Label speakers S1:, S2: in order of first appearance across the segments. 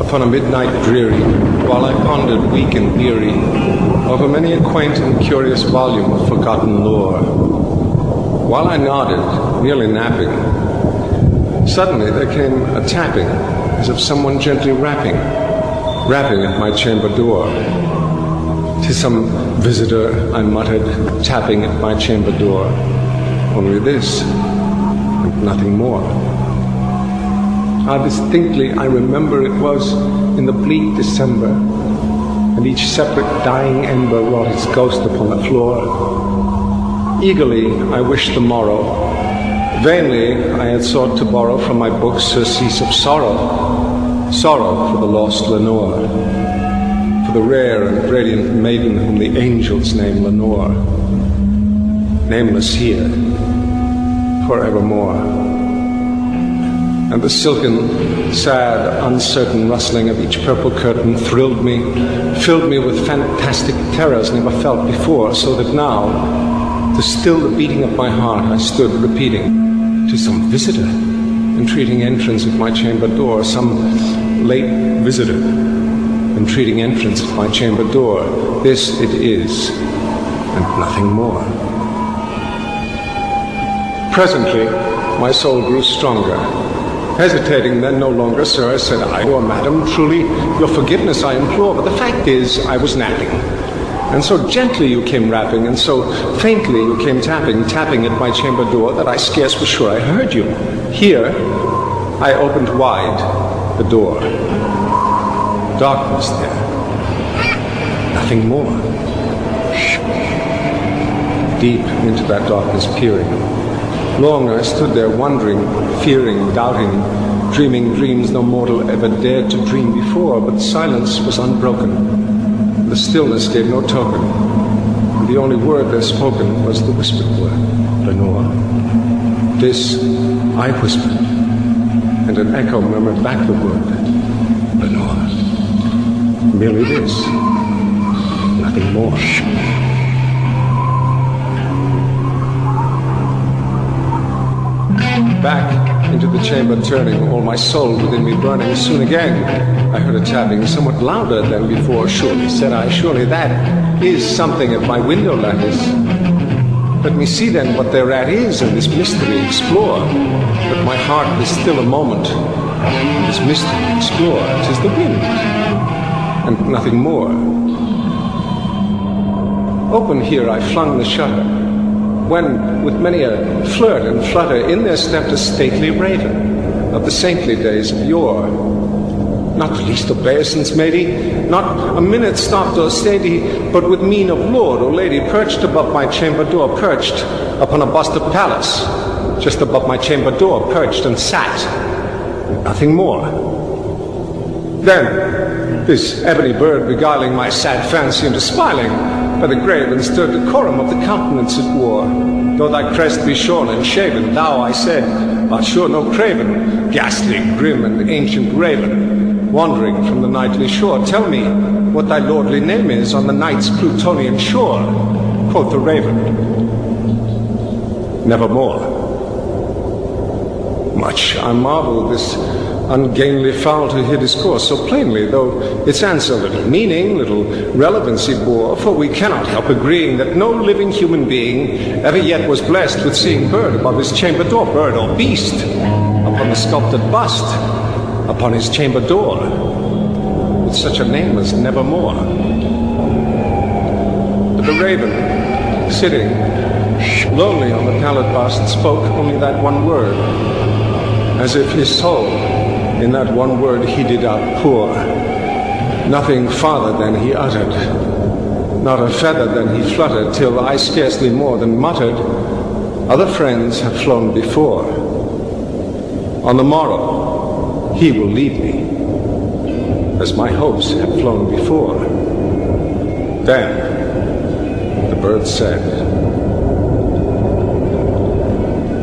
S1: upon a midnight dreary, while I pondered weak and weary over many a quaint and curious volume of forgotten lore. While I nodded, nearly napping, suddenly there came a tapping, as of someone gently rapping at my chamber door. "'Tis some visitor," I muttered, tapping at my chamber door. Only this, and nothing more. How distinctly I remember it was in the bleak December, and each separate dying ember wrought its ghost upon the floor. Eagerly I wished the morrow. Vainly I had sought to borrow from my books surcease of sorrow, sorrow for the lost Lenore, for the rare and radiant maiden whom the angels name Lenore, nameless here, forevermore. And the silken, sad, uncertain rustling of each purple curtain thrilled me, filled me with fantastic terrors never felt before, so that now, to still the beating of my heart, I stood repeating, "'Tis some visitor, entreating entrance at my chamber door, some late visitor, entreating entrance at my chamber door. This it is, and nothing more." Presently, my soul grew stronger. Hesitating then no longer, "Sir," said I, "or madam, truly your forgiveness I implore, but the fact is I was napping. And so gently you came rapping, and so faintly you came tapping at my chamber door, that I scarce was sure I heard you. Here I opened wide the door. Darkness there. Nothing more. Deep into that darkness peering. Long I stood there wondering, fearing, doubting, dreaming dreams no mortal ever dared to dream before, but silence was unbroken. The stillness gave no token, and the only word there spoken was the whispered word, "Lenore." This I whispered, and an echo murmured back the word, "Lenore." Merely this, nothing more. Back into the chamber turning, all my soul within me burning. Soon again I heard a tapping, somewhat louder than before. "Surely," said I, "surely that is something at my window lattice. Let me see then what thereat is, and this mystery explore." But my heart is still a moment. This mystery explore, 'tis the wind, and nothing more. Open here I flung the shutter, when, with many a flirt and flutter, in there stepped a stately raven of the saintly days of yore. Not the least obeisance made he, not a minute stopped or stayed he, but with mien of lord or lady perched above my chamber door, perched upon a bust of Pallas, just above my chamber door, perched and sat, and nothing more. Then this ebony bird beguiling my sad fancy into smiling, by the grave and stirred decorum of the countenance it wore. "Though thy crest be shorn and shaven, thou," I said, "art sure no craven, ghastly, grim, and ancient raven, wandering from the nightly shore. Tell me what thy lordly name is on the night's Plutonian shore." Quoth the raven, "Nevermore." Much I marvel this ungainly fowl to hear discourse so plainly, though its answer little meaning, little relevancy bore, for we cannot help agreeing that no living human being ever yet was blessed with seeing bird above his chamber door, bird or beast, upon the sculptured bust, upon his chamber door, with such a name as Nevermore. But the raven, sitting lonely on the pallid bust, spoke only that one word, as if his soul in that one word he did outpour. Nothing farther than he uttered, not a feather than he fluttered, till I scarcely more than muttered, "Other friends have flown before. On the morrow he will leave me, as my hopes have flown before." Then the bird said,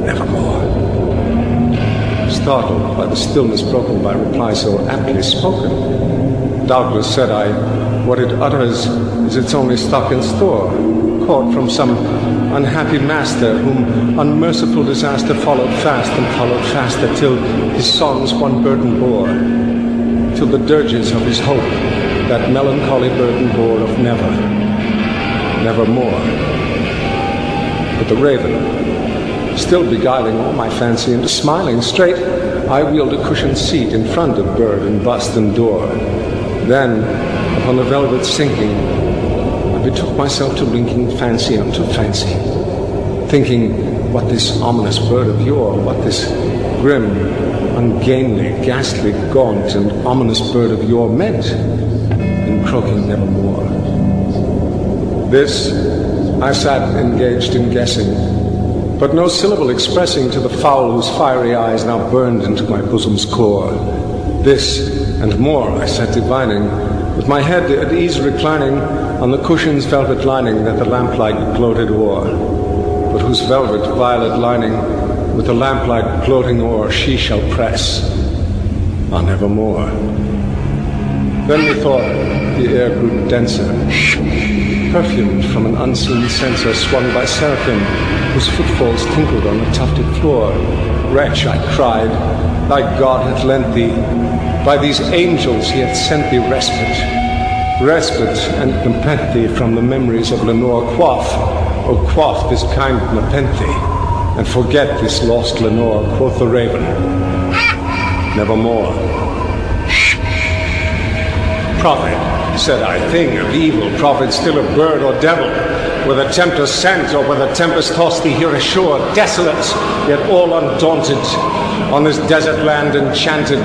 S1: "Nevermore." Startled by the stillness broken by reply so aptly spoken, "Doubtless," said I, "what it utters is its only stock in store, caught from some unhappy master, whom unmerciful disaster followed fast and followed faster, till his songs one burden bore. till the dirges of his hope, that melancholy burden bore of never, nevermore. But the raven, still beguiling all my fancy into smiling straight, I wheeled a cushioned seat in front of bird and bust and door. Then, upon the velvet sinking, I betook myself to linking fancy unto fancy, thinking what this ominous bird of yore, what this grim, ungainly, ghastly, gaunt, and ominous bird of yore meant in croaking nevermore. This I sat engaged in guessing, but no syllable expressing to the fowl whose fiery eyes now burned into my bosom's core. This and more I sat divining, with my head at ease reclining on the cushion's velvet lining that the lamplight gloated o'er, but whose velvet violet lining with the lamplight gloating o'er she shall press on evermore. Then methought the air grew denser, perfumed from an unseen censer swung by seraphim, whose footfalls tinkled on the tufted floor. Wretch, I cried, thy God hath lent thee, by these angels he hath sent thee respite, respite and nepenthe from the memories of Lenore. Quaff, oh quaff this kind nepenthe, and forget this lost Lenore. Quoth the raven, nevermore. Prophet, said I, thing of evil, prophet, still a bird or devil, whether tempter sent or whether tempest tossed thee here ashore, desolate, yet all undaunted, on this desert land enchanted,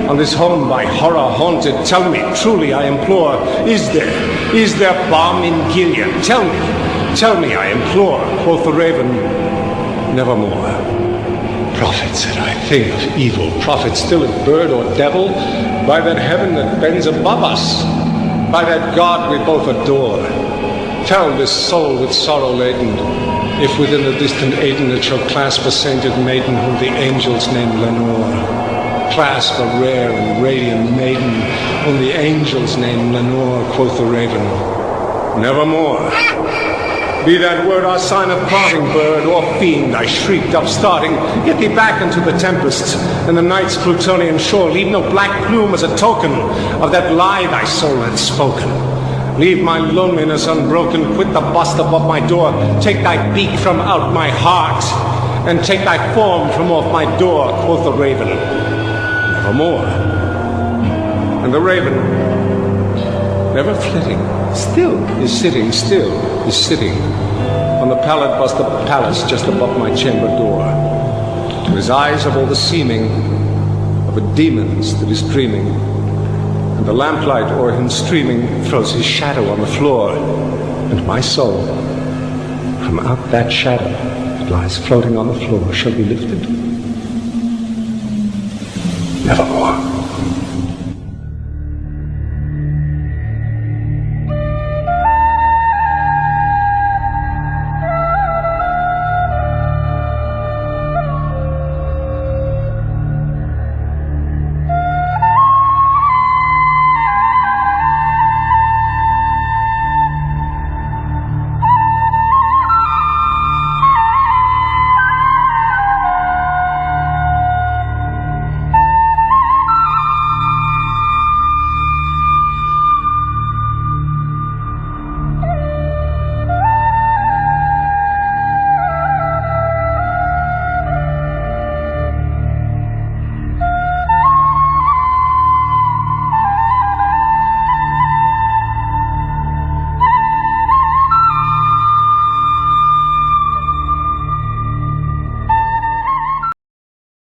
S1: on this home by horror haunted. Tell me, truly I implore, is there balm in Gilead? Tell me, I implore. Quoth the raven, nevermore. Prophet, said I, thing of evil, prophet, still a bird or devil, by that heaven that bends above us, by that God we both adore. Tell this soul with sorrow laden, if within the distant Aden it shall clasp a sainted maiden whom the angels name Lenore. Clasp a rare and radiant maiden whom the angels name Lenore. Quoth the raven, nevermore. Be that word our sign of parting, bird or fiend, I shrieked, upstarting. Get thee back into the tempest and the night's Plutonian shore. Leave no black plume as a token of that lie thy soul had spoken. Leave my loneliness unbroken. Quit the bust above my door. Take thy beak from out my heart, and take thy form from off my door. Quoth the raven, nevermore. And the raven, never flitting, still is sitting on the pallid bust of the palace just above my chamber door. To his eyes of all the seeming of a demon's that is dreaming, and the lamplight o'er him streaming throws his shadow on the floor, and my soul from out that shadow that lies floating on the floor shall be lifted nevermore.